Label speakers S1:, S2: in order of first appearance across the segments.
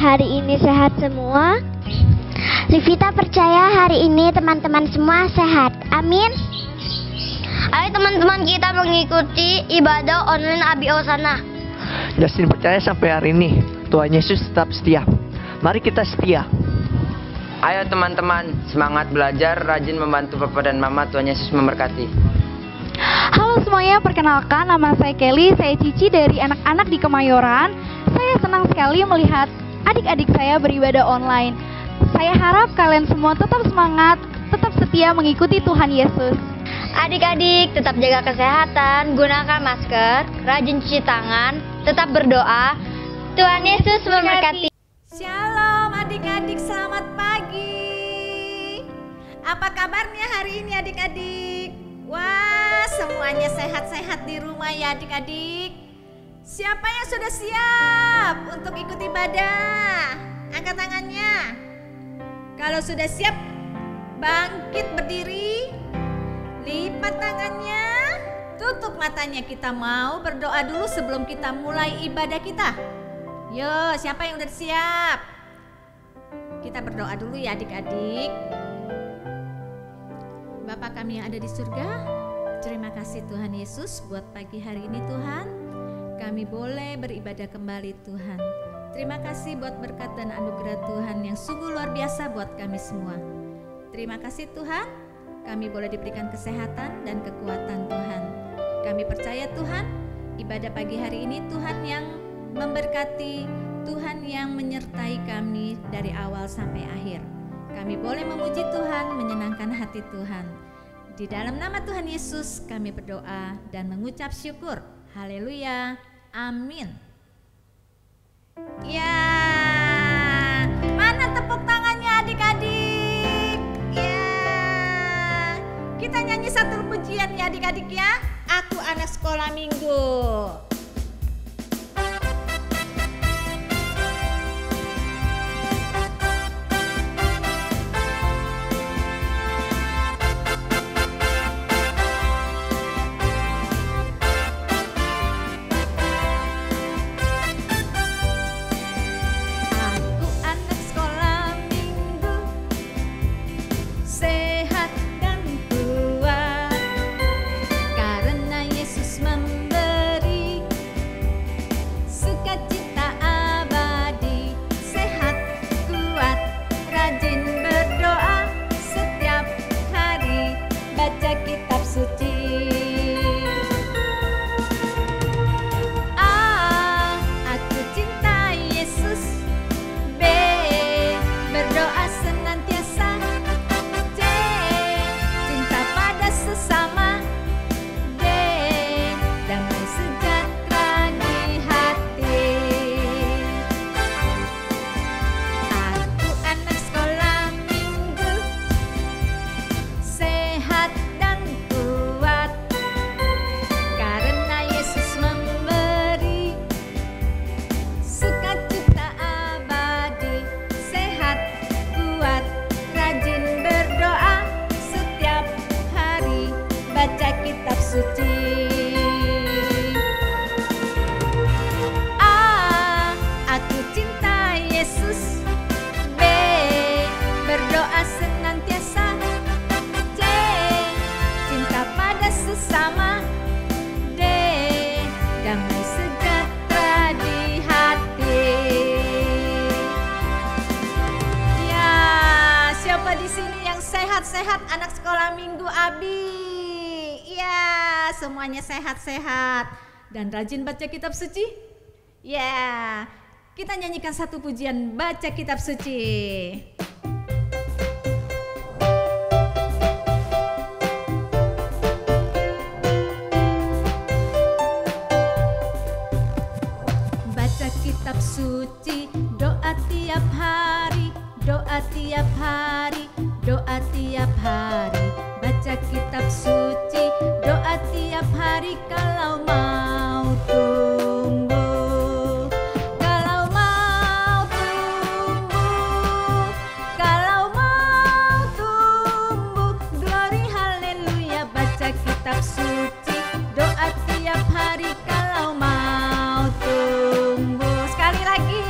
S1: hari ini sehat semua? Livita percaya hari ini teman-teman semua sehat. Amin.
S2: Ayo teman-teman kita mengikuti ibadah online Abi Osana.
S3: Justin percaya sampai hari ini Tuhan Yesus tetap setia. Mari kita setia.
S4: Ayo teman-teman, semangat belajar, rajin membantu Papa dan Mama. Tuhan Yesus memberkati.
S5: Halo semuanya, perkenalkan nama saya Kelly, saya Cici dari anak-anak di Kemayoran. Saya senang sekali melihat adik-adik saya beribadah online. Saya harap kalian semua tetap semangat, tetap setia mengikuti Tuhan Yesus.
S2: Adik-adik tetap jaga kesehatan, gunakan masker, rajin cuci tangan, tetap berdoa. Tuhan Yesus memberkati.
S6: Shalom adik-adik, selamat pagi. Apa kabarnya hari ini adik-adik? Wah, semuanya sehat-sehat di rumah ya adik-adik. Siapa yang sudah siap untuk ikut ibadah? Angkat tangannya. Kalau sudah siap, bangkit berdiri. Lipat tangannya. Tutup matanya, kita mau berdoa dulu sebelum kita mulai ibadah kita. Yo, siapa yang udah siap? Kita berdoa dulu ya adik-adik. Bapa kami yang ada di surga, terima kasih Tuhan Yesus buat pagi hari ini Tuhan. Kami boleh beribadah kembali Tuhan. Terima kasih buat berkat dan anugerah Tuhan yang sungguh luar biasa buat kami semua. Terima kasih Tuhan, kami boleh diberikan kesehatan dan kekuatan Tuhan. Kami percaya Tuhan, ibadah pagi hari ini Tuhan yang memberkati, Tuhan yang menyertai kami dari awal sampai akhir. Kami boleh memuji Tuhan, menyenangkan hati Tuhan. Di dalam nama Tuhan Yesus kami berdoa dan mengucap syukur. Haleluya, amin. Ya, mana tepuk tangannya adik-adik? Ya, kita nyanyi satu pujian ya adik-adik ya. Aku anak sekolah minggu. Sehat anak sekolah minggu Abi. Ya, semuanya sehat-sehat dan rajin baca kitab suci. Ya, kita nyanyikan satu pujian baca kitab suci. Baca kitab suci, doa tiap hari, doa tiap hari, doa tiap hari. Baca kitab suci, doa tiap hari kalau mau tumbuh. Kalau mau tumbuh, kalau mau tumbuh. Glory haleluya, baca kitab suci, doa tiap hari kalau mau tumbuh. Sekali lagi.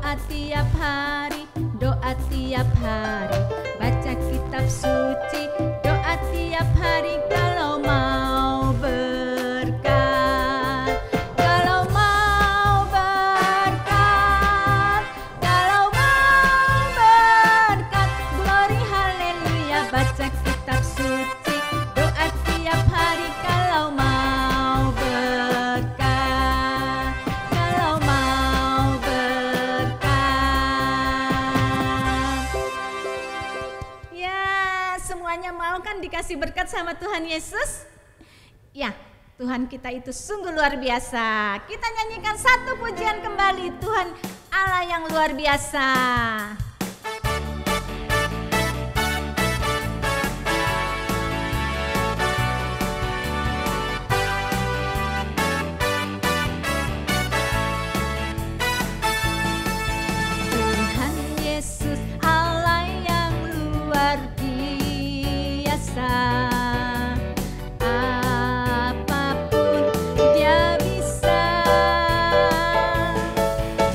S6: doa tiap hari, doa tiap hari, baca kitab suci, doa tiap hari kalau mau berkat, kalau mau berkat, kalau mau berkat, glory haleluya, baca kitab suci, doa tiap hari kalau mau berkat, kalau mau berkat. Ya, semuanya mau kan dikasih berkat sama Tuhan Yesus? Ya, Tuhan kita itu sungguh luar biasa. Kita nyanyikan satu pujian kembali, Tuhan Allah yang luar biasa. Tuhan Yesus Allah yang luar biasa, apapun Dia bisa.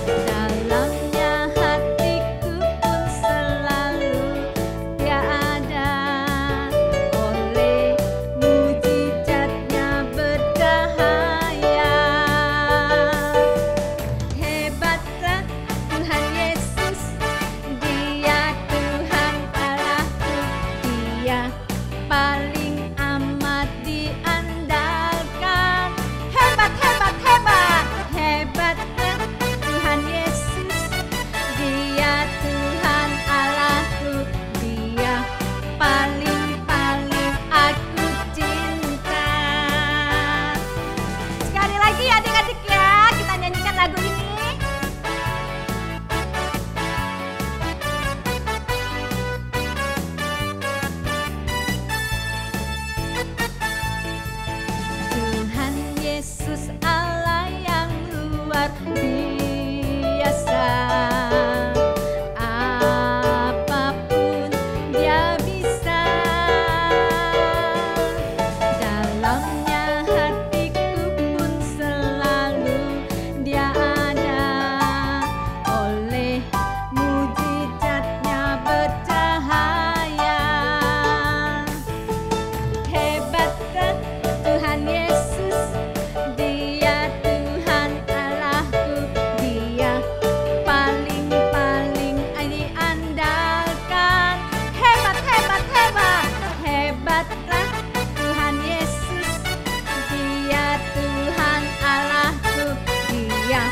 S6: Dalamnya hatiku pun selalu Dia ada, oleh mujizatnya bercahaya. Hebatlah Tuhan Yesus, Dia Tuhan Allahku, Dia paling amat diandalkan. Hebat, hebat, hebat, hebatlah Tuhan Yesus, Dia Tuhan Allahku, Dia paling aku cinta. Sekali lagi adik-adik ya, kita nyanyikan lagu ini. Tuhan Yesus Allah yang luar biasa, apapun Dia bisa. Dalamnya hatiku pun selalu Dia ada, oleh mujizatnya bercahaya. Hebatlah Tuhan Yesus, Dia Tuhan Allahku, Dia paling diandalkan. Hebat, hebat, hebat, hebatlah Tuhan Yesus, Dia Tuhan Allahku, Dia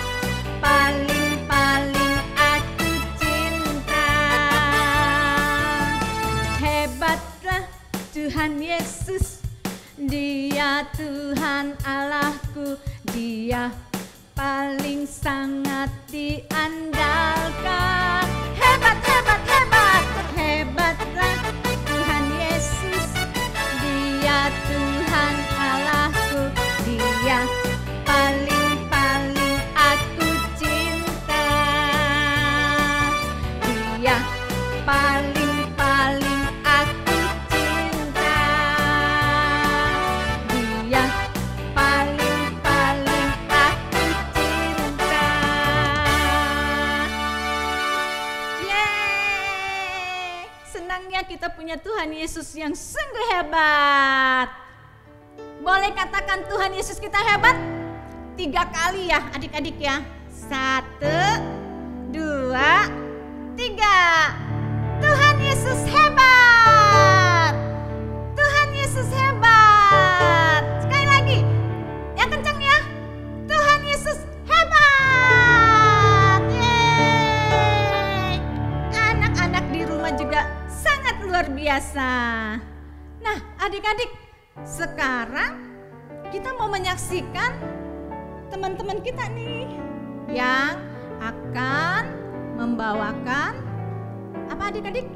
S6: paling aku cinta. Hebatlah Tuhan Yesus, Dia Tuhan Allahku, Dia paling sangat diandalkan. Hebat, hebat, hebat, hebatlah Tuhan Yesus, Dia Tuhan Allahku, Dia paling aku cinta. Dia paling aku cinta. Dia paling aku cinta. Yeay, senangnya kita punya Tuhan Yesus yang sungguh hebat. Boleh katakan Tuhan Yesus kita hebat? 3 kali ya adik-adik ya. 1, 2, 3. Tuhan Yesus hebat. Tuhan Yesus hebat. Sekali lagi. Yang kencang ya. Tuhan Yesus hebat. Yeay. Anak-anak di rumah juga sangat luar biasa. Nah, adik-adik, sekarang kita mau menyaksikan teman-teman kita nih yang akan membawakan apa adik-adik?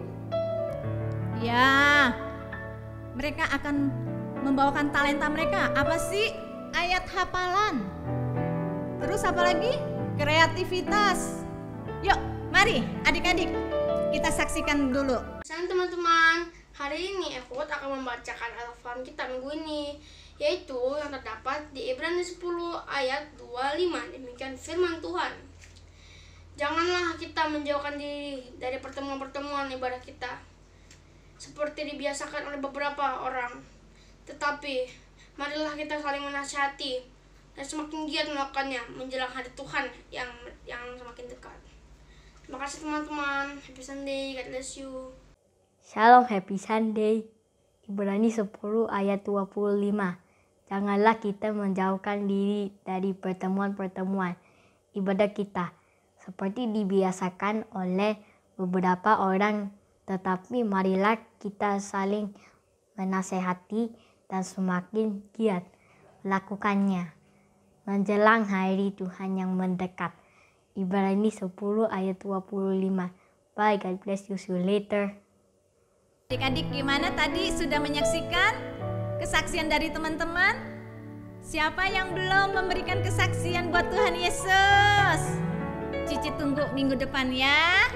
S6: Ya, mereka akan membawakan talenta mereka. Apa sih? Ayat hafalan. Terus apa lagi? Kreativitas. Yuk, mari adik-adik kita saksikan dulu.
S7: Selamat teman-teman, hari ini Evod akan membacakan Al-Quran kita minggu ini, yaitu yang terdapat di Ibrani 10 ayat 25. Demikian firman Tuhan. Janganlah Marilah kita menjauhkan diri dari pertemuan-pertemuan ibadah kita, seperti dibiasakan oleh beberapa orang. Tetapi, marilah kita saling menasihati dan semakin giat melakukannya menjelang hari Tuhan yang semakin dekat. Terima kasih teman-teman. Happy Sunday. God bless you.
S2: Shalom, happy Sunday. Ibrani 10 ayat 25. Janganlah kita menjauhkan diri dari pertemuan-pertemuan ibadah kita, seperti dibiasakan oleh beberapa orang, tetapi marilah kita saling menasehati dan semakin giat melakukannya menjelang hari Tuhan yang mendekat. Ibrani 10 ayat 25. Bye, God bless you, see you later.
S6: Adik-adik gimana tadi sudah menyaksikan kesaksian dari teman-teman? Siapa yang belum memberikan kesaksian buat Tuhan Yesus? Cici tunggu minggu depan ya.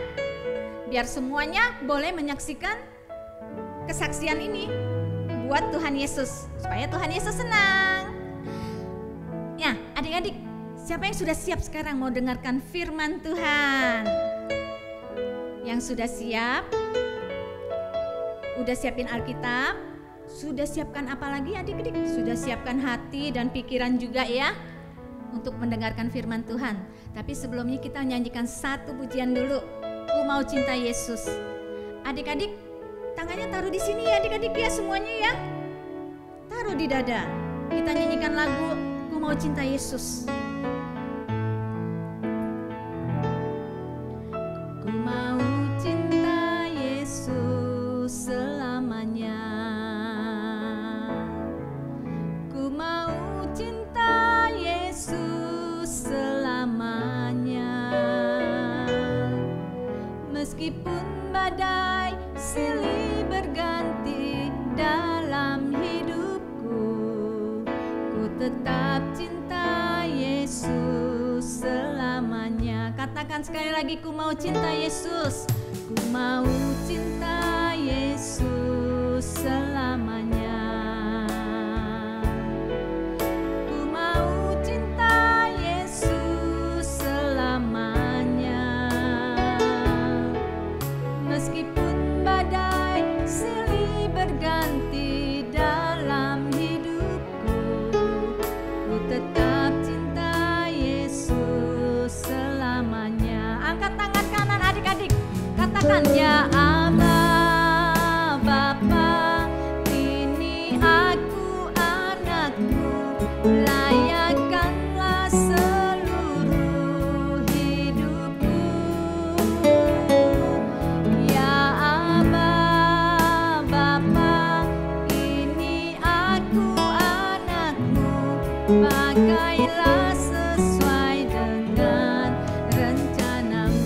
S6: Biar semuanya boleh menyaksikan kesaksian ini buat Tuhan Yesus, supaya Tuhan Yesus senang. Ya, adik-adik, siapa yang sudah siap sekarang mau dengarkan firman Tuhan? Yang sudah siap? Udah siapin Alkitab? Sudah siapkan apa lagi adik-adik? Sudah siapkan hati dan pikiran juga ya untuk mendengarkan firman Tuhan. Tapi sebelumnya kita nyanyikan satu pujian dulu. Ku mau cinta Yesus. Adik-adik, tangannya taruh di sini ya adik-adik ya semuanya ya. Taruh di dada. Kita nyanyikan lagu Ku mau cinta Yesus. Ku mau cinta Yesus selamanya. Ku mau cinta Yesus selamanya. Meskipun badai silih berganti dalam hidupku, ku tetap cinta Yesus selamanya. Katakan sekali lagi, ku mau cinta Yesus. Ku mau cinta Yesus selamanya. Ku mau cinta Yesus selamanya. Meskipun badai silih berganti dalam hidupku, ku tetap cinta Yesus selamanya. Angkat tangan kanan adik-adik, katakan ya Allah Bapa, ini aku anakmu, layakkanlah seluruh hidupku. Ya Aba Bapa, ini aku anakmu, pakailah sesuai dengan rencanamu.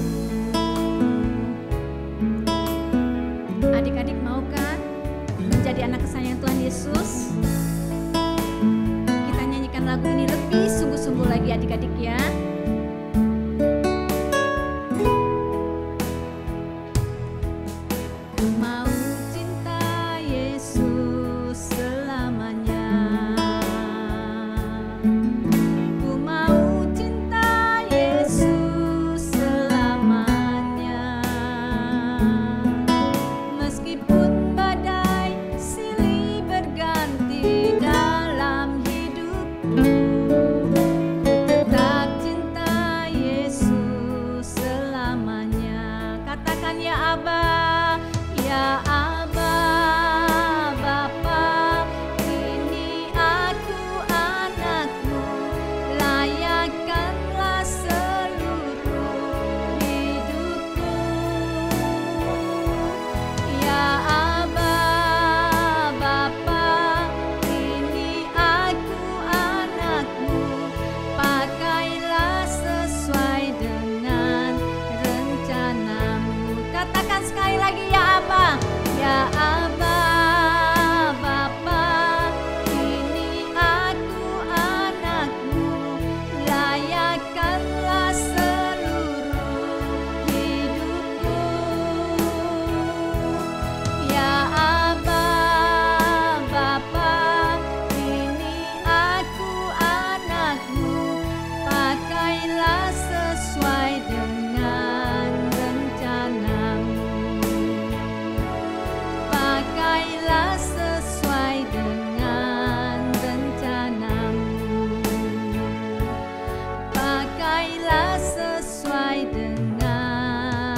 S6: dengan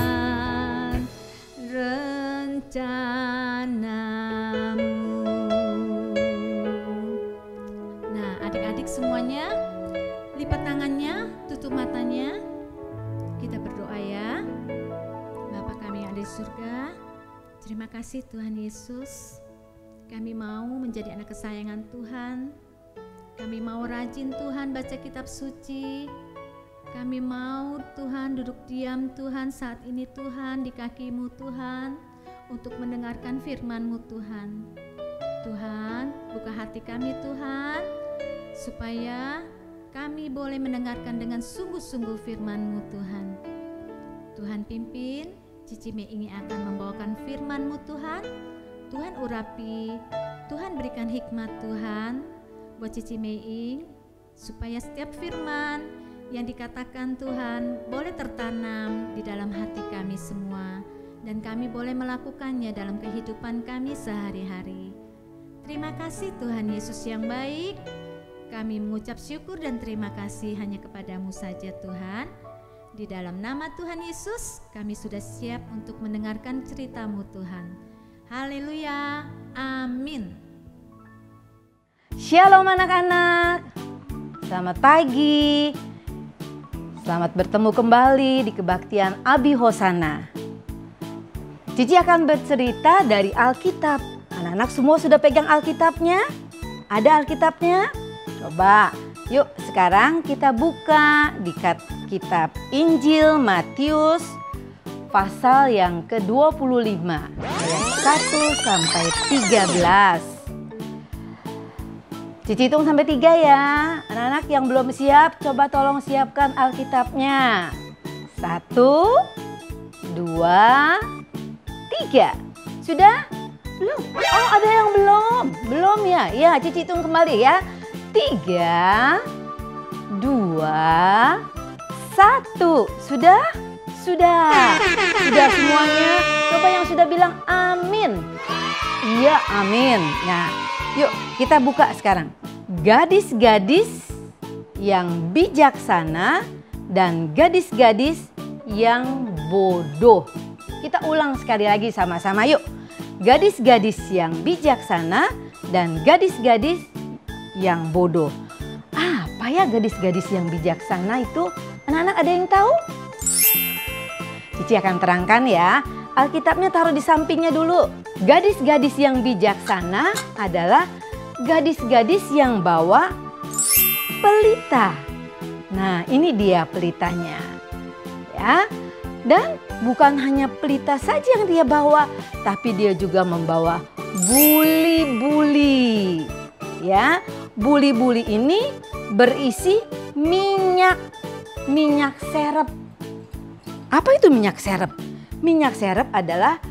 S6: rencanamu. Nah, adik-adik semuanya, lipat tangannya, tutup matanya. Kita berdoa ya. Bapa kami yang ada di surga, terima kasih Tuhan Yesus. Kami mau menjadi anak kesayangan Tuhan. Kami mau rajin Tuhan baca kitab suci. Kami mau Tuhan duduk diam Tuhan saat ini Tuhan di kaki-Mu Tuhan, untuk mendengarkan firman-Mu Tuhan. Tuhan, buka hati kami Tuhan, supaya kami boleh mendengarkan dengan sungguh-sungguh firman-Mu Tuhan. Tuhan pimpin, Cici Meing akan membawakan firman-Mu Tuhan. Tuhan urapi, Tuhan berikan hikmat Tuhan buat Cici Meing, supaya setiap firman yang dikatakan Tuhan boleh tertanam di dalam hati kami semua, dan kami boleh melakukannya dalam kehidupan kami sehari-hari. Terima kasih Tuhan Yesus yang baik. Kami mengucap syukur dan terima kasih hanya kepada-Mu saja Tuhan. Di dalam nama Tuhan Yesus, kami sudah siap untuk mendengarkan cerita-Mu Tuhan. Haleluya, amin.
S8: Shalom anak-anak, selamat pagi. Selamat bertemu kembali di kebaktian Abi Hosana. Cici akan bercerita dari Alkitab. Anak-anak semua sudah pegang Alkitabnya? Ada Alkitabnya? Coba, yuk sekarang kita buka di kitab Injil Matius pasal yang ke-25 ayat 1 sampai 13. Cici hitung sampai 3 ya. Anak-anak yang belum siap, coba tolong siapkan Alkitabnya. 1, 2, 3. Sudah? Belum? Oh, ada yang belum. Belum ya? Ya, Cici hitung kembali ya. 3, 2, 1. Sudah? Sudah. Sudah semuanya? Coba yang sudah bilang amin. Iya, amin. Nah, yuk kita buka sekarang. Gadis-gadis yang bijaksana dan gadis-gadis yang bodoh. Kita ulang sekali lagi sama-sama yuk. Gadis-gadis yang bijaksana dan gadis-gadis yang bodoh. Apa ya gadis-gadis yang bijaksana itu? Anak-anak ada yang tahu? Cici akan terangkan ya. Alkitabnya taruh di sampingnya dulu. Gadis-gadis yang bijaksana adalah gadis-gadis yang bawa pelita. Nah, ini dia pelitanya. Ya. Dan bukan hanya pelita saja yang dia bawa, tapi dia juga membawa buli-buli. Ya, buli-buli ini berisi minyak serep. Apa itu minyak serep? Minyak serep adalah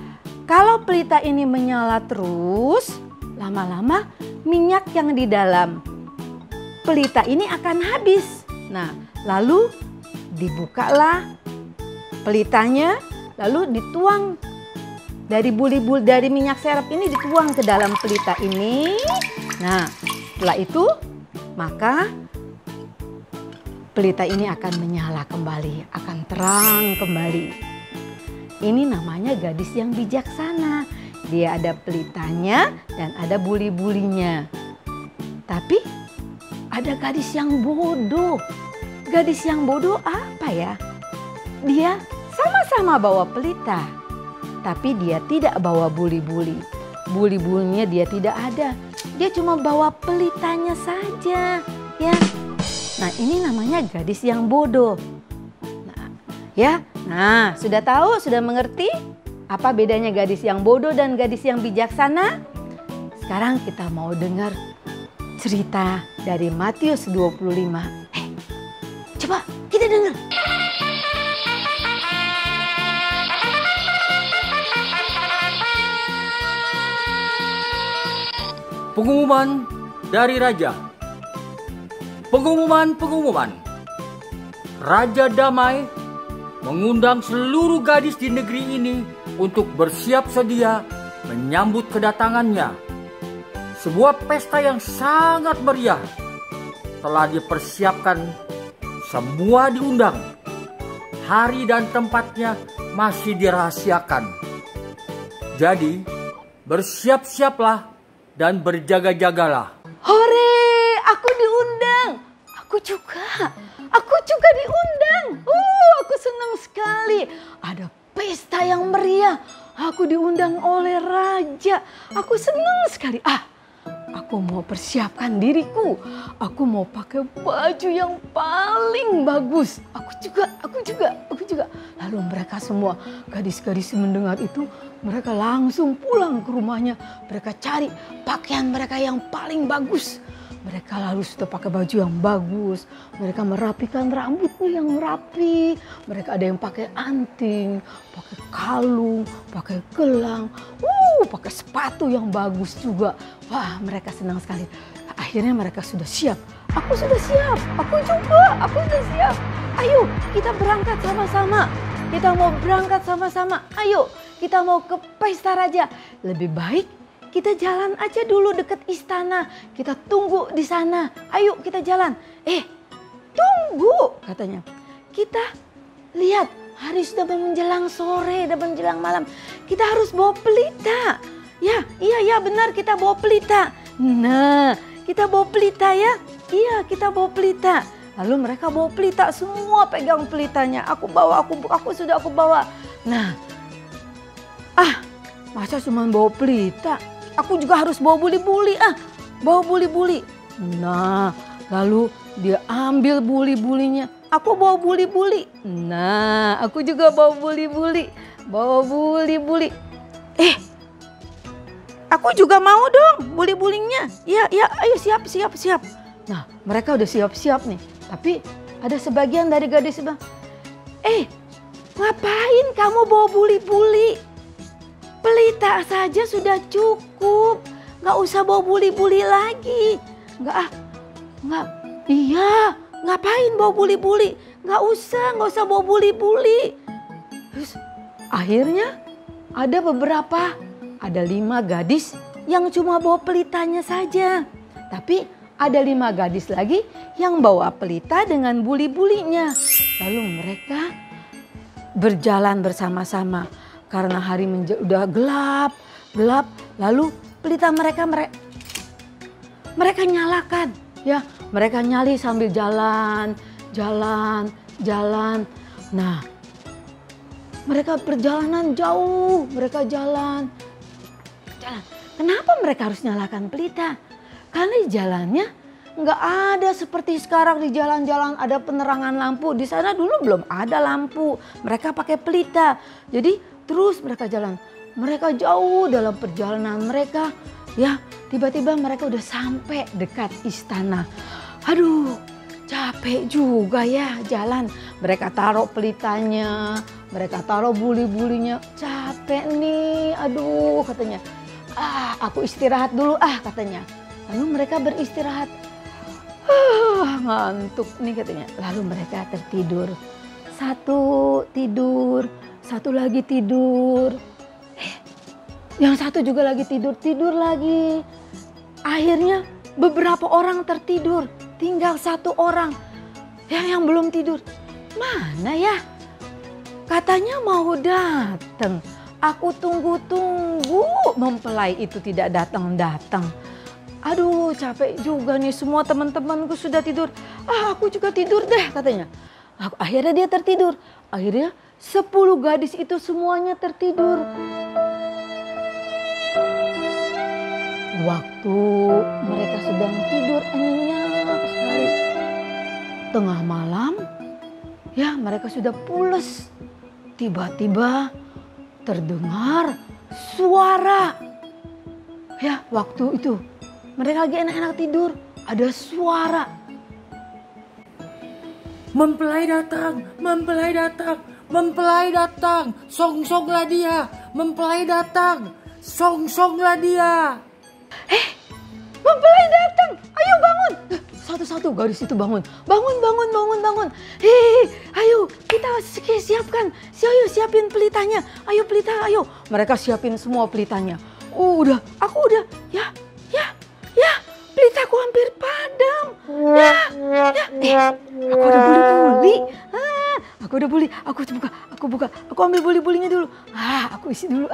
S8: kalau pelita ini menyala terus, lama-lama minyak yang di dalam pelita ini akan habis. Nah, lalu dibukalah pelitanya, lalu dituang dari buli-buli dari minyak serep ini dituang ke dalam pelita ini. Nah, setelah itu maka pelita ini akan menyala kembali, akan terang kembali. Ini namanya gadis yang bijaksana. Dia ada pelitanya dan ada buli-bulinya. Tapi ada gadis yang bodoh. Gadis yang bodoh apa ya? Dia sama-sama bawa pelita, tapi dia tidak bawa buli-buli. Buli-bulinya dia tidak ada. Dia cuma bawa pelitanya saja, ya. Nah, ini namanya gadis yang bodoh. Nah, ya. Nah, sudah tahu, sudah mengerti apa bedanya gadis yang bodoh dan gadis yang bijaksana? Sekarang kita mau dengar cerita dari Matius 25. Coba kita dengar.
S9: Pengumuman dari Raja. Pengumuman. Raja Damai mengundang seluruh gadis di negeri ini untuk bersiap sedia menyambut kedatangannya. Sebuah pesta yang sangat meriah telah dipersiapkan, semua diundang. hari dan tempatnya masih dirahasiakan. Jadi, bersiap-siaplah dan berjaga-jagalah.
S8: Hore, aku diundang. Aku juga diundang. Aku senang sekali. Ada pesta yang meriah. Aku diundang oleh raja. Aku senang sekali. Aku mau persiapkan diriku. Aku mau pakai baju yang paling bagus. Aku juga. Lalu mereka semua, gadis-gadis mendengar itu, mereka langsung pulang ke rumahnya. Mereka cari pakaian mereka yang paling bagus. Mereka lalu sudah pakai baju yang bagus. Mereka merapikan rambutnya yang rapi. Mereka ada yang pakai anting, pakai kalung, pakai gelang, pakai sepatu yang bagus juga. Wah, mereka senang sekali. Akhirnya mereka sudah siap. Aku sudah siap. Aku sudah siap. Ayo, kita berangkat sama-sama. Kita mau berangkat sama-sama. Ayo, kita mau ke pesta raja. Lebih baik kita jalan aja dulu dekat istana. Kita tunggu di sana. Ayo kita jalan. Tunggu katanya. Kita lihat hari sudah menjelang sore, sudah menjelang malam. Kita harus bawa pelita. Iya benar kita bawa pelita. Nah, kita bawa pelita ya. Iya, kita bawa pelita. Lalu mereka bawa pelita, semua pegang pelitanya. Aku bawa. Nah, masa cuma bawa pelita? Aku juga harus bawa buli-buli. Bawa buli-buli. Nah, lalu dia ambil buli-bulinya. Aku bawa buli-buli. Nah, aku juga bawa buli-buli. Aku juga mau dong buli-bulinya. Iya, ayo siap. Nah, mereka udah siap-siap nih. Tapi ada sebagian dari gadis bilang, ngapain kamu bawa buli-buli? Pelita saja sudah cukup. Nggak usah bawa buli-buli lagi. Nggak. Iya, ngapain bawa buli-buli? Nggak usah bawa buli-buli. Terus akhirnya ada 5 gadis yang cuma bawa pelitanya saja. Tapi ada 5 gadis lagi yang bawa pelita dengan buli-bulinya. Lalu mereka berjalan bersama-sama. Karena hari udah gelap. Lalu pelita mereka nyalakan. Ya, mereka nyali sambil jalan. Nah, mereka perjalanan jauh. Mereka jalan. Kenapa mereka harus nyalakan pelita? Karena di jalannya nggak ada seperti sekarang di jalan-jalan ada penerangan lampu. Di sana dulu belum ada lampu. Mereka pakai pelita. Jadi terus mereka jalan. Mereka jauh dalam perjalanan mereka. Ya, tiba-tiba mereka udah sampai dekat istana. Aduh, capek juga ya jalan. Mereka taruh pelitanya. Mereka taruh buli-bulinya. Capek nih, aduh katanya. Aku istirahat dulu katanya. Lalu mereka beristirahat. Ngantuk nih katanya. Lalu mereka tertidur. Satu tidur. Satu lagi tidur. Yang satu juga lagi tidur lagi. Akhirnya beberapa orang tertidur. Tinggal 1 orang yang belum tidur. Mana ya? Katanya mau datang. Aku tunggu-tunggu. Mempelai itu tidak datang-datang. Aduh, capek juga nih, semua teman-temanku sudah tidur. Aku juga tidur deh katanya. Akhirnya dia tertidur. Akhirnya 10 gadis itu semuanya tertidur. Waktu mereka sedang tidur nyenyak sekali. Tengah malam, ya mereka sudah pules. Tiba-tiba terdengar suara. Ya, waktu itu mereka lagi enak-enak tidur, ada suara.
S9: Mempelai datang, song-songlah dia. Mempelai datang, song-songlah dia.
S8: Mempelai datang, ayo bangun. Satu-satu gadis itu bangun. Bangun. Ayo kita siapkan. Ayo siapin pelitanya. Ayo pelita, ayo. Mereka siapin semua pelitanya. Aku udah. Ya. Pelitaku hampir padam. Aku ada buli-buli. aku udah buli. Aku buka. Aku ambil buli-bulinya dulu. Aku isi dulu.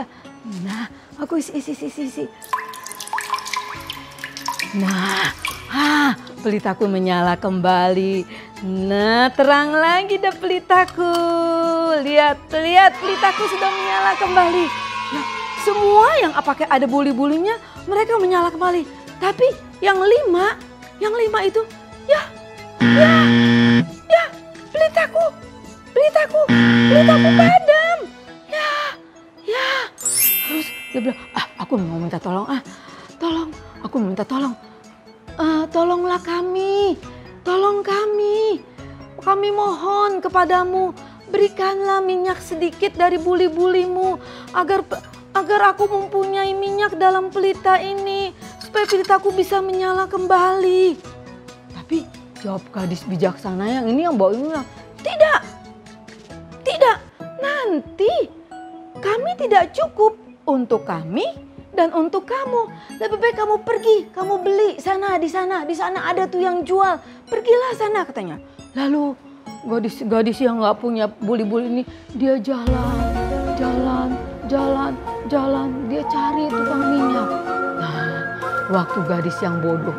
S8: Nah, aku isi. Nah, pelitaku menyala kembali. Nah, terang lagi dah pelitaku. Lihat, pelitaku sudah menyala kembali. Nah, semua yang pakai ada buli-bulinya, mereka menyala kembali. Tapi yang lima itu, pelitaku padam. Terus dia bilang, aku mau minta tolong, aku minta tolong. Tolonglah kami. Kami mohon kepadamu, berikanlah minyak sedikit dari buli-bulimu agar aku mempunyai minyak dalam pelita ini supaya pelitaku bisa menyala kembali. Tapi jawab gadis bijaksana yang ini yang bawa ini bilang, tidak. Nanti kami tidak cukup untuk kami dan untuk kamu. Lebih baik kamu pergi, kamu beli di sana ada tuh yang jual. Pergilah sana katanya. Lalu gadis yang nggak punya buli-buli ini dia jalan, dia cari tukang minyak. Nah, waktu gadis yang bodoh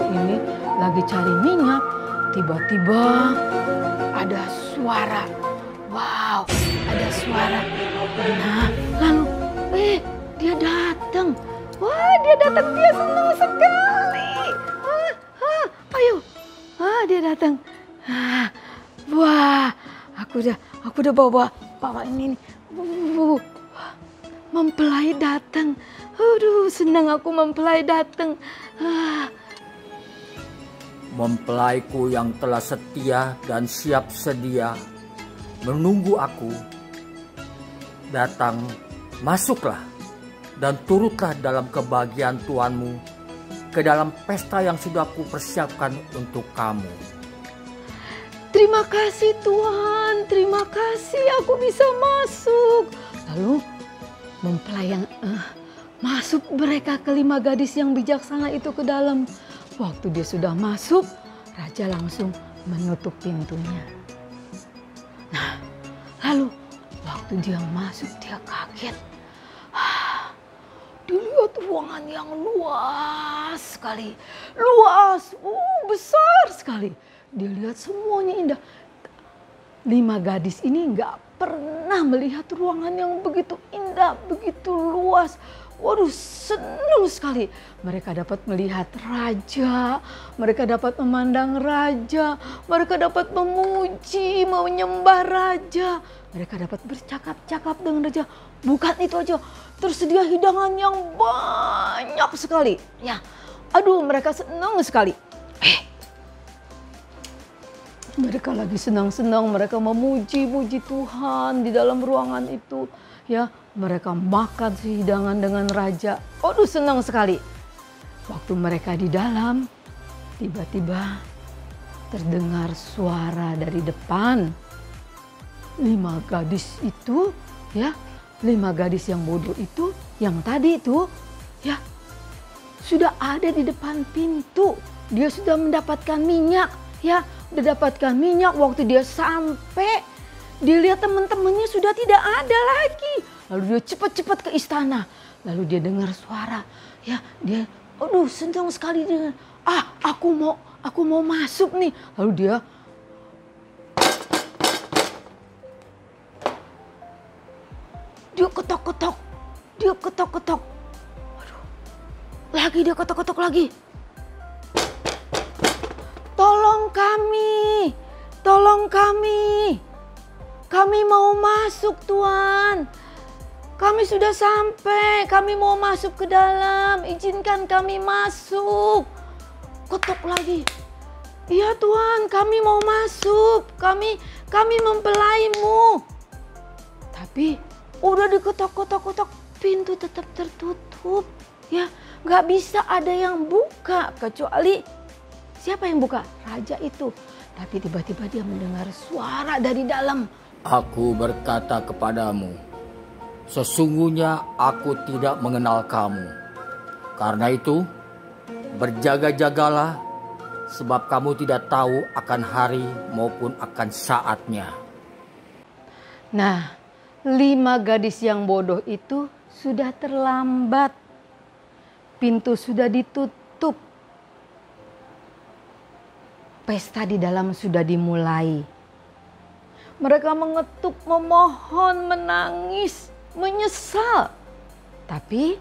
S8: ini lagi cari minyak, tiba-tiba ada suara. Wow, ada suara. Nah, lalu dia datang. Dia senang sekali. Dia datang. Aku udah bawa ini. Mempelai datang. Aduh, senang aku mempelai datang.
S9: Mempelaiku yang telah setia dan siap sedia menunggu aku datang, masuklah dan turutlah dalam kebahagiaan Tuanmu ke dalam pesta yang sudah kupersiapkan untuk kamu.
S8: Terima kasih Tuhan, terima kasih aku bisa masuk. Lalu mempelai yang masuk mereka kelima gadis yang bijaksana itu ke dalam. Waktu dia sudah masuk, raja langsung menutup pintunya. Nah, lalu waktu dia masuk dia kaget. Dilihat ruangan yang luas sekali. Besar sekali. Dia lihat semuanya indah. 5 gadis ini nggak pernah melihat ruangan yang begitu indah, begitu luas. Waduh, senang sekali. Mereka dapat melihat raja, mereka dapat memandang raja, mereka dapat memuji, menyembah raja. Mereka dapat bercakap-cakap dengan raja. Bukan itu aja, tersedia hidangan yang banyak sekali. Ya, aduh, mereka senang sekali. Mereka lagi senang-senang, mereka memuji-muji Tuhan di dalam ruangan itu. Ya, mereka makan hidangan dengan raja. Aduh, senang sekali. Waktu mereka di dalam, tiba-tiba terdengar suara dari depan. 5 gadis itu, ya, 5 gadis yang bodoh itu, yang tadi itu, ya, sudah ada di depan pintu. Dia sudah mendapatkan minyak, ya, udah dapatkan minyak. Waktu dia sampai, dia lihat teman-temannya sudah tidak ada lagi. Lalu dia cepat-cepat ke istana. Lalu dia dengar suara, ya, dia, aduh, senang sekali dengar. Aku mau masuk nih. Lalu dia ketok-ketok. Aduh, lagi dia ketok-ketok lagi. Tolong kami. Kami mau masuk, Tuan. Kami sudah sampai. Kami mau masuk ke dalam. Izinkan kami masuk. Ketok lagi. Iya, Tuan, kami mau masuk. Kami mempelaimu. Tapi udah diketok-ketok, pintu tetap tertutup. Ya, nggak bisa ada yang buka kecuali siapa yang buka? Raja itu. Tapi tiba-tiba dia mendengar suara dari dalam.
S9: Aku berkata kepadamu, sesungguhnya aku tidak mengenal kamu. Karena itu, berjaga-jagalah sebab kamu tidak tahu akan hari maupun akan saatnya.
S8: Nah, 5 gadis yang bodoh itu sudah terlambat. Pintu sudah ditutup. Pesta di dalam sudah dimulai. Mereka mengetuk, memohon, menangis, menyesal. Tapi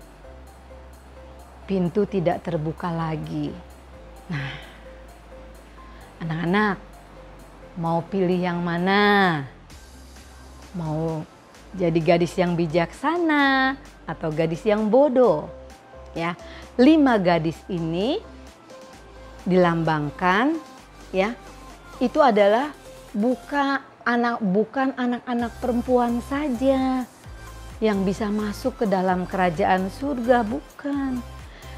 S8: pintu tidak terbuka lagi. Nah, anak-anak mau pilih yang mana? Mau jadi gadis yang bijaksana atau gadis yang bodoh? Ya, 5 gadis ini dilambangkan, ya, itu adalah bukan anak-anak perempuan saja yang bisa masuk ke dalam kerajaan surga, bukan.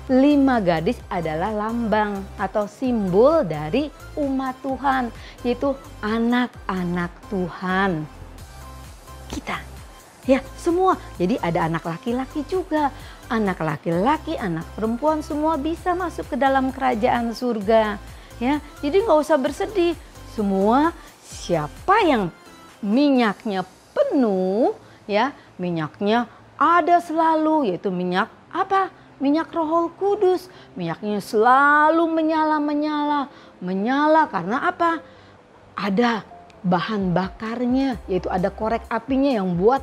S8: 5 gadis adalah lambang atau simbol dari umat Tuhan, yaitu anak-anak Tuhan. Kita, ya, semua. Jadi ada anak laki-laki juga, anak laki-laki, anak perempuan, semua bisa masuk ke dalam kerajaan surga. Ya, jadi nggak usah bersedih. Semua siapa yang minyaknya penuh, ya, minyaknya ada selalu, yaitu minyak apa? Minyak Roh Kudus. Minyaknya selalu menyala karena apa? Ada bahan bakarnya, yaitu ada korek apinya yang buat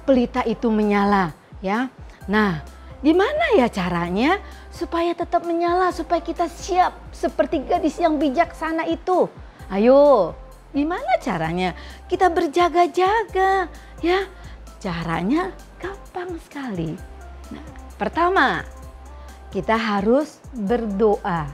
S8: pelita itu menyala, ya. Nah, gimana ya caranya supaya tetap menyala, supaya kita siap seperti gadis yang bijaksana itu? Ayo, gimana caranya? Kita berjaga-jaga, ya. Caranya gampang sekali. Nah, pertama, kita harus berdoa.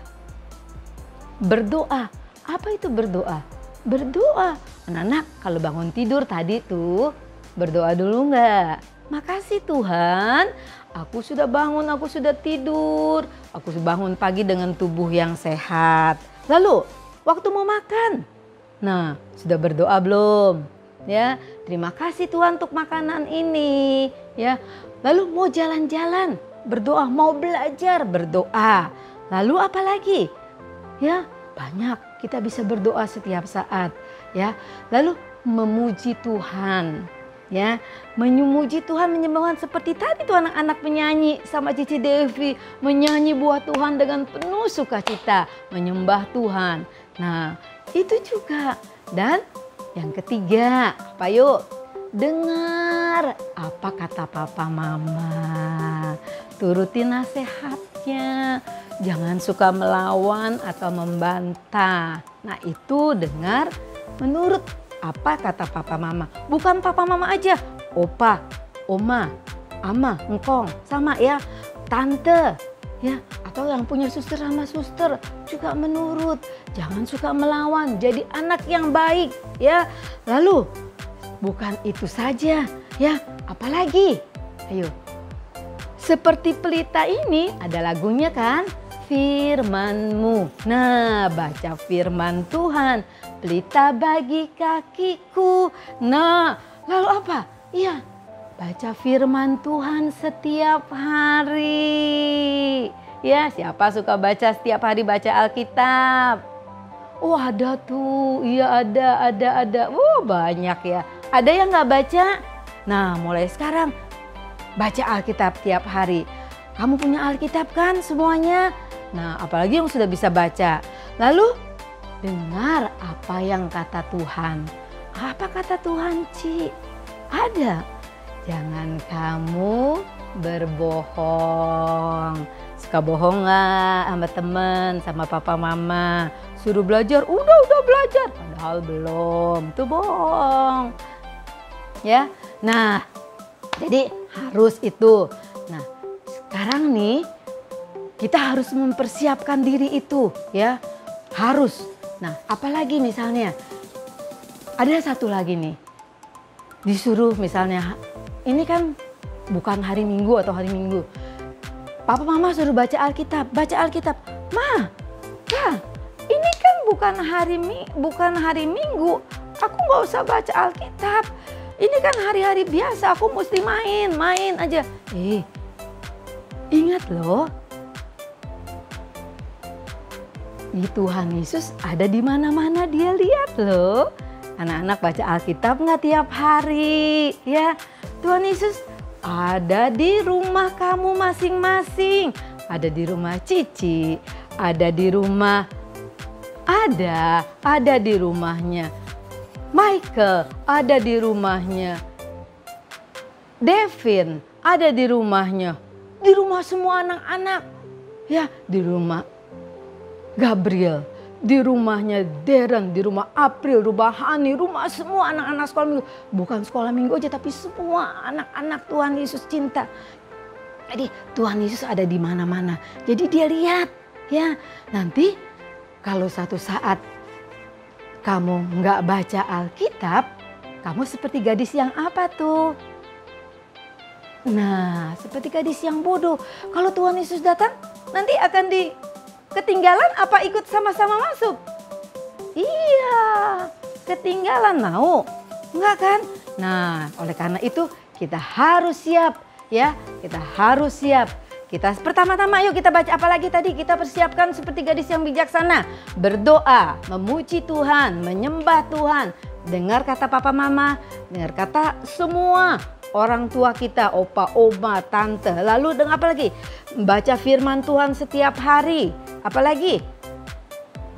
S8: Berdoa. Apa itu berdoa? Berdoa. Anak-anak kalau bangun tidur tadi tuh berdoa dulu nggak? Makasih Tuhan, aku sudah bangun, aku sudah tidur. Aku sudah bangun pagi dengan tubuh yang sehat. Lalu, waktu mau makan. Nah, sudah berdoa belum? Ya, terima kasih Tuhan untuk makanan ini. Ya, lalu mau jalan-jalan, berdoa. Mau belajar, berdoa. Lalu apa lagi? Ya, banyak. Kita bisa berdoa setiap saat. Ya, lalu memuji Tuhan. Ya, memuji Tuhan, menyembah Tuhan seperti tadi tuh anak-anak penyanyi sama Cici Devi menyanyi buat Tuhan dengan penuh sukacita, menyembah Tuhan. Nah, itu juga. Dan yang ketiga, apa yuk? Dengar apa kata papa mama. Turuti nasihatnya. Jangan suka melawan atau membantah. Nah, itu dengar menurut apa kata papa mama. Bukan papa mama aja, opa, oma, ama, engkong, sama ya, tante, ya, atau yang punya suster sama suster juga menurut. Jangan suka melawan, jadi anak yang baik, ya. Lalu bukan itu saja, ya, apalagi? Ayo. Seperti pelita ini ada lagunya kan? Firman-Mu. Nah, baca firman Tuhan. Pelita bagi kakiku. Nah, lalu apa? Iya, baca firman Tuhan setiap hari. Ya, siapa suka baca setiap hari baca Alkitab? Oh, ada tuh. Iya, ada. Banyak ya. Ada yang nggak baca? Nah, mulai sekarang baca Alkitab tiap hari. Kamu punya Alkitab kan semuanya? Nah, apalagi yang sudah bisa baca. Lalu dengar apa yang kata Tuhan. Apa kata Tuhan, Ci? Ada. Jangan kamu berbohong. Suka bohong nggak sama temen, sama papa mama? Suruh belajar, udah belajar. Padahal belum, tuh bohong. Ya, nah, jadi harus itu. Nah, sekarang nih kita harus mempersiapkan diri itu, ya. Harus. Nah, apalagi misalnya ada satu lagi nih. Disuruh misalnya, ini kan bukan hari Minggu atau hari Minggu. Papa mama suruh baca Alkitab. Ma, ya, ini kan bukan hari Minggu. Aku nggak usah baca Alkitab. Ini kan hari-hari biasa, aku mesti main aja. Ingat loh. Tuhan Yesus ada di mana-mana, dia lihat loh. Anak-anak baca Alkitab nggak tiap hari ya? Tuhan Yesus ada di rumah kamu masing-masing. Ada di rumah Cici, ada di rumah ada di rumahnya Michael, ada di rumahnya Devin, ada di rumahnya, di rumah semua anak-anak ya, di rumah Gabriel, di rumahnya Darren, di rumah April, rumah Hani, rumah semua anak-anak sekolah minggu. Bukan sekolah minggu aja, tapi semua anak-anak Tuhan Yesus cinta. Jadi Tuhan Yesus ada di mana-mana. Jadi dia lihat ya. Nanti kalau satu saat kamu nggak baca Alkitab, kamu seperti gadis yang apa tuh? Nah, seperti gadis yang bodoh. Kalau Tuhan Yesus datang, nanti akan ketinggalan apa ikut sama-sama masuk? Iya, ketinggalan mau? Enggak kan? Nah, oleh karena itu kita harus siap ya. Kita harus siap. Kita pertama-tama yuk kita baca apa lagi tadi? Kita persiapkan seperti gadis yang bijaksana. Berdoa, memuji Tuhan, menyembah Tuhan. Dengar kata papa mama, dengar kata semua orang tua kita, opa, oma, tante. Lalu dengan apa lagi? Baca firman Tuhan setiap hari. Apalagi?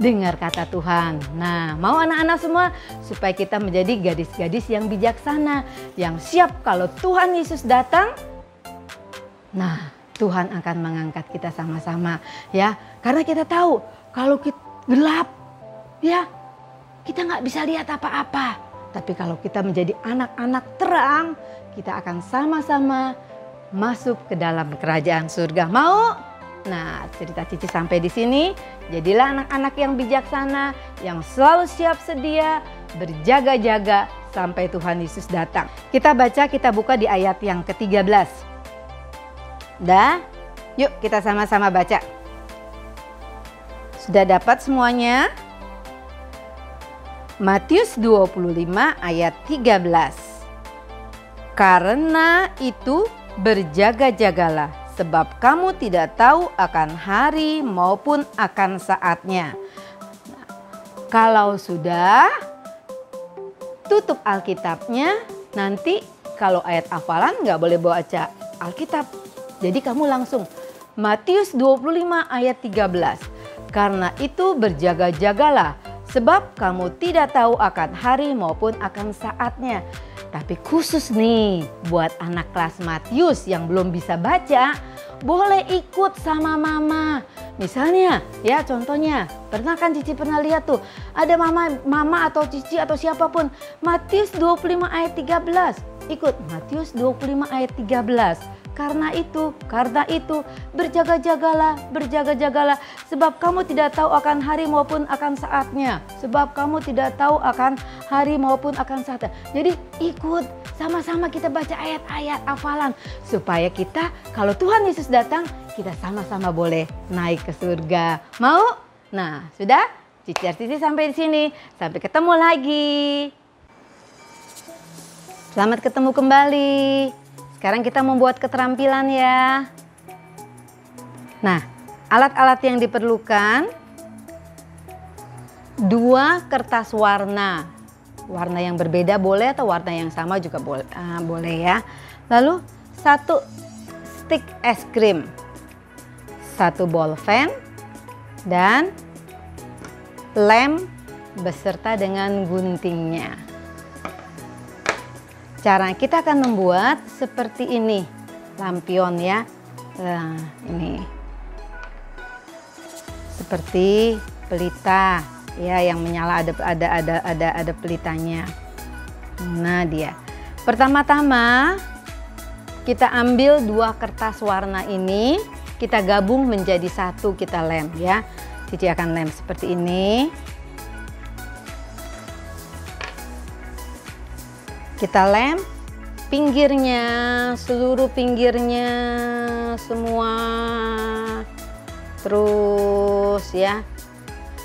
S8: Dengar kata Tuhan. Nah, mau anak-anak semua supaya kita menjadi gadis-gadis yang bijaksana, yang siap kalau Tuhan Yesus datang. Nah, Tuhan akan mengangkat kita sama-sama ya. Karena kita tahu kalau kita gelap ya, kita nggak bisa lihat apa-apa. Tapi kalau kita menjadi anak-anak terang, kita akan sama-sama masuk ke dalam kerajaan surga. Mau? Nah, cerita Cici sampai di sini. Jadilah anak-anak yang bijaksana, yang selalu siap sedia, berjaga-jaga sampai Tuhan Yesus datang. Kita baca, kita buka di ayat yang ke-13. Dah? Yuk kita sama-sama baca. Sudah dapat semuanya? Matius 25 ayat 13. Karena itu berjaga-jagalah, sebab kamu tidak tahu akan hari maupun akan saatnya. Nah, kalau sudah tutup Alkitabnya, nanti kalau ayat hafalan nggak boleh baca Alkitab. Jadi kamu langsung Matius 25 ayat 13. Karena itu berjaga-jagalah, sebab kamu tidak tahu akan hari maupun akan saatnya. Tapi khusus nih buat anak kelas Matius yang belum bisa baca, boleh ikut sama mama. Misalnya ya contohnya, pernah kan Cici pernah lihat tuh, ada mama atau Cici atau siapapun, Matius 25 ayat 13. Ikut Matius 25 ayat 13. Karena itu berjaga-jagalah, sebab kamu tidak tahu akan hari maupun akan saatnya. Sebab kamu tidak tahu akan hari maupun akan saatnya. Jadi ikut sama-sama kita baca ayat-ayat hafalan. Supaya kita kalau Tuhan Yesus datang, kita sama-sama boleh naik ke surga. Mau? Nah sudah? Cici sampai di sini. Sampai ketemu lagi. Selamat ketemu kembali. Sekarang kita membuat keterampilan ya. Nah, alat-alat yang diperlukan 2 kertas warna. Warna yang berbeda boleh atau warna yang sama juga boleh, boleh ya. Lalu 1 stik es krim, 1 bolpen, dan lem beserta dengan guntingnya. Cara kita akan membuat seperti ini, lampion ya. Nah, ini seperti pelita ya yang menyala, ada pelitanya. Nah dia. Pertama-tama kita ambil 2 kertas warna ini, kita gabung menjadi 1, kita lem ya. Cici akan lem seperti ini. Kita lem pinggirnya, seluruh pinggirnya semua. Terus ya.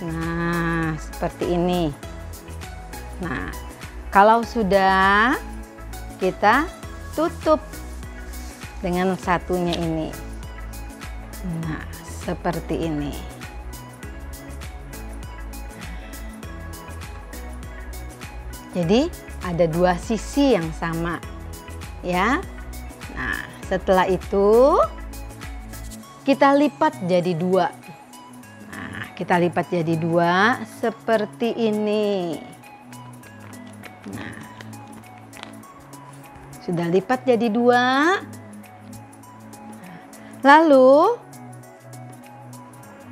S8: Nah, seperti ini. Nah, kalau sudah kita tutup dengan satunya ini. Nah, seperti ini. Jadi ada dua sisi yang sama ya. Nah, setelah itu kita lipat jadi dua. Nah, kita lipat jadi dua seperti ini. Nah, sudah lipat jadi dua. Lalu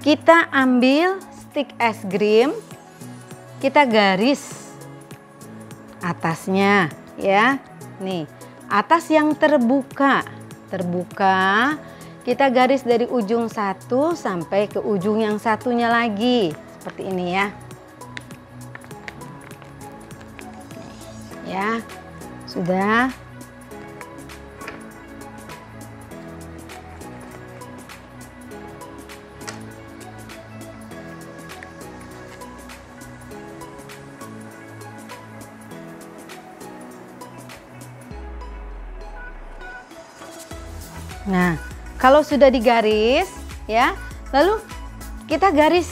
S8: kita ambil stik es krim, kita garis atasnya ya. Nih, atas yang terbuka, kita garis dari ujung satu sampai ke ujung yang satunya lagi, seperti ini ya. Ya, sudah. Nah, kalau sudah digaris ya, lalu kita garis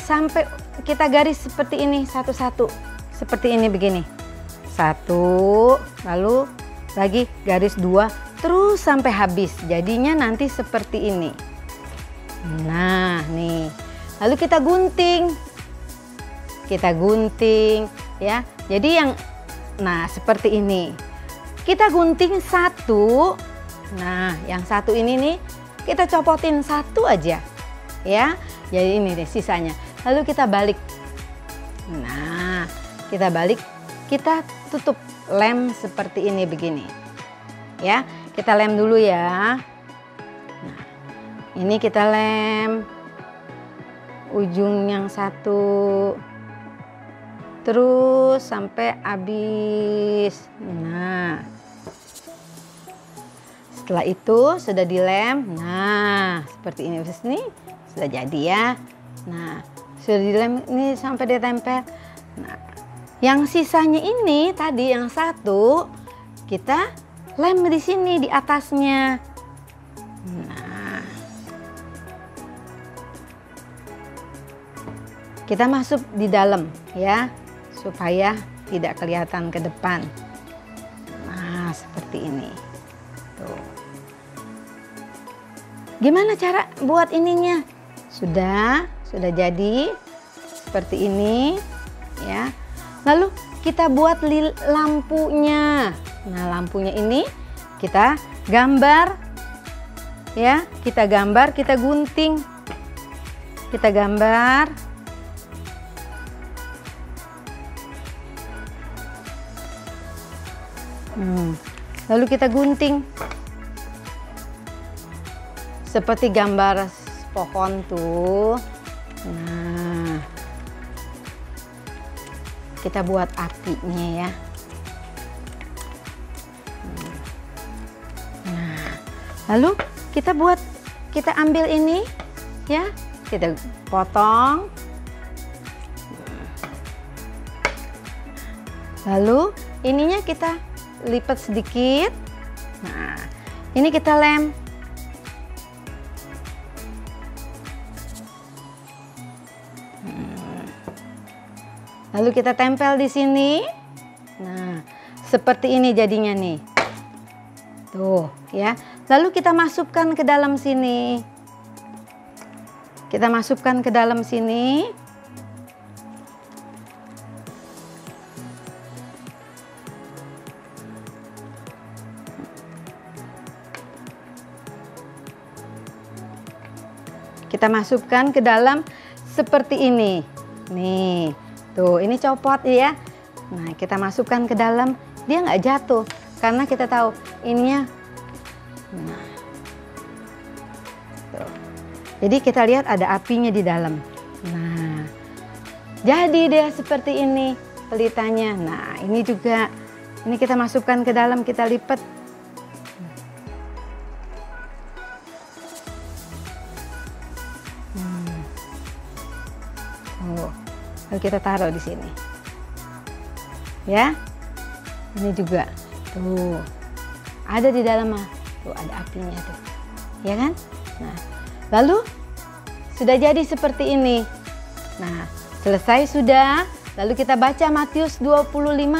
S8: seperti ini satu-satu. Seperti ini begini. Satu, lalu lagi garis dua, terus sampai habis. Jadinya nanti seperti ini. Nah, nih. Lalu kita gunting. Kita gunting ya. Jadi seperti ini. Kita gunting satu. Nah, yang satu ini nih kita copotin satu aja ya. Jadi ini deh sisanya. Lalu kita balik. Nah, kita balik, kita tutup, lem seperti ini begini. Ya, kita lem dulu ya. Nah, ini kita lem ujung yang satu. Terus sampai habis. Nah, setelah itu sudah dilem, nah seperti ini sudah jadi ya. Nah, sudah dilem ini sampai dia tempel. Nah, yang sisanya ini tadi yang satu kita lem di sini di atasnya. Nah, kita masuk di dalam ya supaya tidak kelihatan ke depan. Nah, seperti ini. Tuh. Gimana cara buat ininya? Sudah jadi seperti ini ya. Lalu kita buat lampunya. Nah, lampunya ini kita gambar ya, kita gambar, kita gunting. Kita gambar. Lalu kita gunting. Seperti gambar pohon tuh. Nah, kita buat apinya ya. Nah, lalu kita ambil ini ya, kita potong. Lalu ininya kita lipat sedikit. Nah, ini kita lem. Lalu kita tempel di sini. Nah, seperti ini jadinya nih. Tuh, ya. Lalu kita masukkan ke dalam sini. Kita masukkan ke dalam sini. Kita masukkan ke dalam seperti ini. Nih. Tuh, ini copot ya. Nah, kita masukkan ke dalam, dia nggak jatuh karena kita tahu ininya. Nah, tuh. Jadi kita lihat ada apinya di dalam. Nah, jadi deh seperti ini pelitanya. Nah, ini juga, ini kita masukkan ke dalam, kita lipat. Lalu kita taruh di sini. Ya. Ini juga. Tuh. Ada di dalam. Tuh, ada apinya tuh. Ya kan? Nah, lalu sudah jadi seperti ini. Nah, selesai sudah. Lalu kita baca Matius 25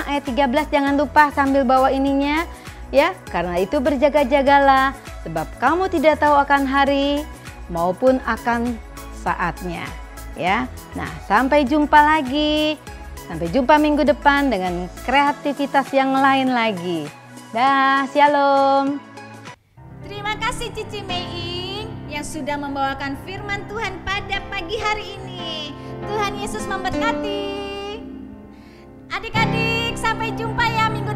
S8: ayat 13, jangan lupa sambil bawa ininya ya. Karena itu berjaga-jagalah, sebab kamu tidak tahu akan hari maupun akan saatnya ya. Nah, sampai jumpa lagi. Sampai jumpa minggu depan dengan kreativitas yang lain lagi. Dah, shalom.
S6: Terima kasih Cici Meing yang sudah membawakan firman Tuhan pada pagi hari ini. Tuhan Yesus memberkati. Adik-adik, sampai jumpa ya minggu